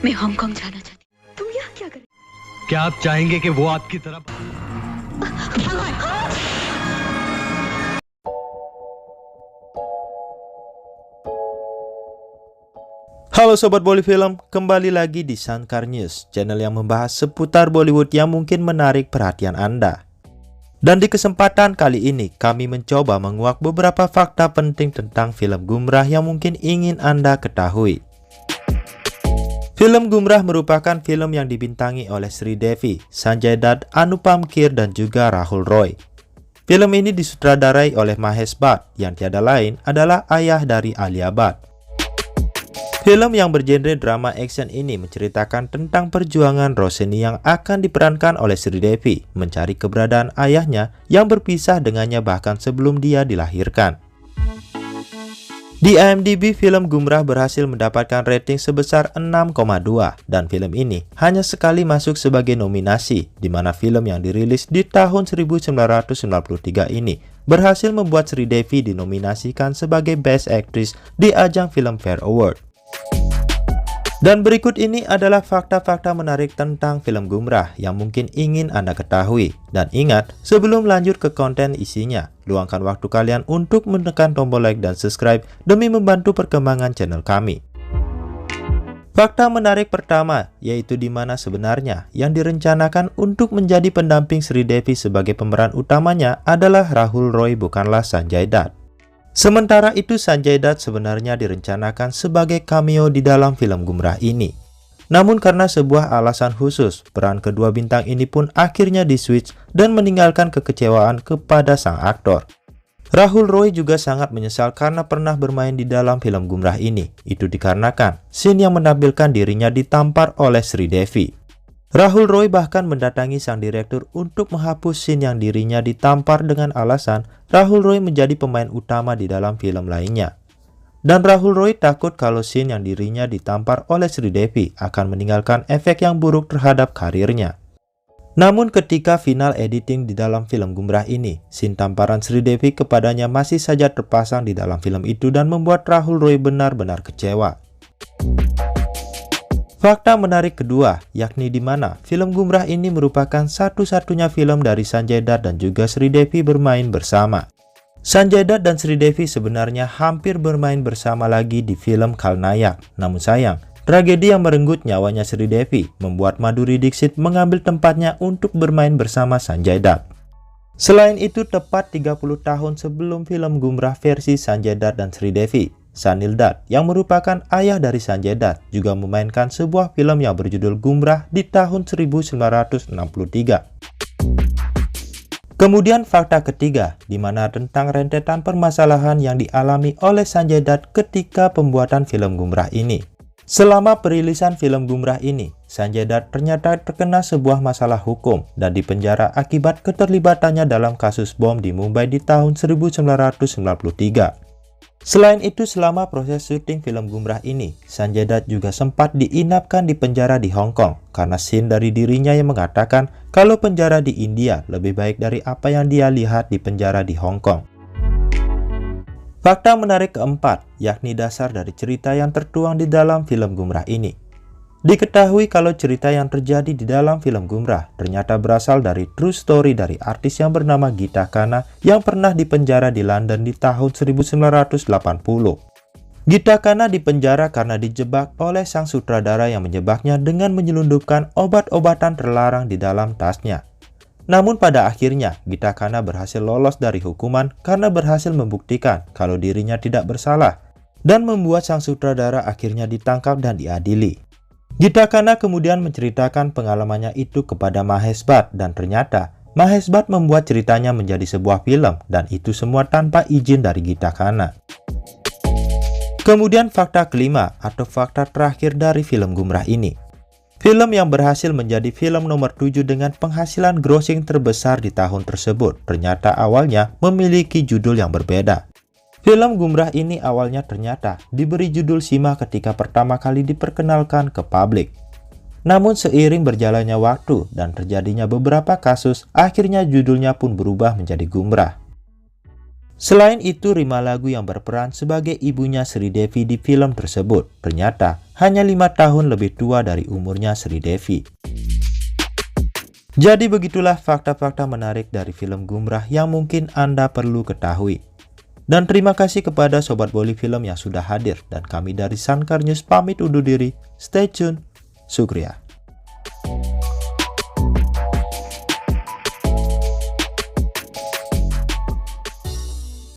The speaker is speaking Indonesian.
मैं हांगकांग जाना चाहती हूँ। तुम यहाँ क्या कर रही क्या आप चाहेंगे कि वो आपकी तरह Halo Sobat Bollyfilm, kembali lagi di Sankar News, channel yang membahas seputar Bollywood yang mungkin menarik perhatian Anda. Dan di kesempatan kali ini, kami mencoba menguak beberapa fakta penting tentang film Gumrah yang mungkin ingin Anda ketahui. Film Gumrah merupakan film yang dibintangi oleh Sridevi, Sanjay Dutt, Anupam Kher, dan juga Rahul Roy. Film ini disutradarai oleh Mahesh Bhatt, yang tiada lain adalah ayah dari Alia Bhatt. Film yang bergenre drama action ini menceritakan tentang perjuangan Roshni yang akan diperankan oleh Sridevi mencari keberadaan ayahnya yang berpisah dengannya bahkan sebelum dia dilahirkan. Di IMDb, film Gumrah berhasil mendapatkan rating sebesar 6,2 dan film ini hanya sekali masuk sebagai nominasi, di mana film yang dirilis di tahun 1993 ini berhasil membuat Sridevi dinominasikan sebagai Best Actress di ajang Filmfare Award. Dan berikut ini adalah fakta-fakta menarik tentang film Gumrah yang mungkin ingin Anda ketahui. Dan ingat, sebelum lanjut ke konten isinya, luangkan waktu kalian untuk menekan tombol like dan subscribe demi membantu perkembangan channel kami. Fakta menarik pertama, yaitu di mana sebenarnya yang direncanakan untuk menjadi pendamping Sridevi sebagai pemeran utamanya adalah Rahul Roy, bukanlah Sanjay Dutt. Sementara itu, Sanjay Dutt sebenarnya direncanakan sebagai cameo di dalam film Gumrah ini. Namun karena sebuah alasan khusus, peran kedua bintang ini pun akhirnya di-switch dan meninggalkan kekecewaan kepada sang aktor. Rahul Roy juga sangat menyesal karena pernah bermain di dalam film Gumrah ini. Itu dikarenakan scene yang menampilkan dirinya ditampar oleh Sridevi. Rahul Roy bahkan mendatangi sang direktur untuk menghapus scene yang dirinya ditampar dengan alasan Rahul Roy menjadi pemain utama di dalam film lainnya. Dan Rahul Roy takut kalau scene yang dirinya ditampar oleh Sridevi akan meninggalkan efek yang buruk terhadap karirnya. Namun ketika final editing di dalam film Gumrah ini, scene tamparan Sridevi kepadanya masih saja terpasang di dalam film itu dan membuat Rahul Roy benar-benar kecewa. Fakta menarik kedua, yakni di mana film Gumrah ini merupakan satu-satunya film dari Sanjay Dutt dan juga Sridevi bermain bersama. Sanjay Dutt dan Sridevi sebenarnya hampir bermain bersama lagi di film Khalnayak. Namun sayang, tragedi yang merenggut nyawanya Sridevi membuat Madhuri Dixit mengambil tempatnya untuk bermain bersama Sanjay Dutt. Selain itu, tepat 30 tahun sebelum film Gumrah versi Sanjay Dutt dan Sridevi, Sanil Dutt yang merupakan ayah dari Sanjay Dutt juga memainkan sebuah film yang berjudul Gumrah di tahun 1963. Kemudian fakta ketiga, di mana tentang rentetan permasalahan yang dialami oleh Sanjay Dutt ketika pembuatan film Gumrah ini. Selama perilisan film Gumrah ini, Sanjay Dutt ternyata terkena sebuah masalah hukum dan dipenjara akibat keterlibatannya dalam kasus bom di Mumbai di tahun 1993. Selain itu, selama proses syuting film Gumrah ini, Sanjay Dutt juga sempat diinapkan di penjara di Hong Kong karena scene dari dirinya yang mengatakan kalau penjara di India lebih baik dari apa yang dia lihat di penjara di Hong Kong. Fakta menarik keempat, yakni dasar dari cerita yang tertuang di dalam film Gumrah ini. Diketahui kalau cerita yang terjadi di dalam film Gumrah ternyata berasal dari true story dari artis yang bernama Gita Khanna yang pernah dipenjara di London di tahun 1980. Gita Khanna dipenjara karena dijebak oleh sang sutradara yang menjebaknya dengan menyelundupkan obat-obatan terlarang di dalam tasnya. Namun pada akhirnya Gita Khanna berhasil lolos dari hukuman karena berhasil membuktikan kalau dirinya tidak bersalah dan membuat sang sutradara akhirnya ditangkap dan diadili. Gita Khanna kemudian menceritakan pengalamannya itu kepada Mahesh Bhatt dan ternyata Mahesh Bhatt membuat ceritanya menjadi sebuah film dan itu semua tanpa izin dari Gita Khanna. Kemudian fakta kelima atau fakta terakhir dari film Gumrah ini. Film yang berhasil menjadi film nomor 7 dengan penghasilan grossing terbesar di tahun tersebut ternyata awalnya memiliki judul yang berbeda. Film Gumrah ini awalnya ternyata diberi judul Sima ketika pertama kali diperkenalkan ke publik. Namun seiring berjalannya waktu dan terjadinya beberapa kasus, akhirnya judulnya pun berubah menjadi Gumrah. Selain itu, Rima Lagu yang berperan sebagai ibunya Sri Devi di film tersebut ternyata hanya 5 tahun lebih tua dari umurnya Sri Devi. Jadi begitulah fakta-fakta menarik dari film Gumrah yang mungkin Anda perlu ketahui. Dan terima kasih kepada Sobat Bolly Film yang sudah hadir, dan kami dari Sankar News pamit undur diri. Stay tune. Sukriya.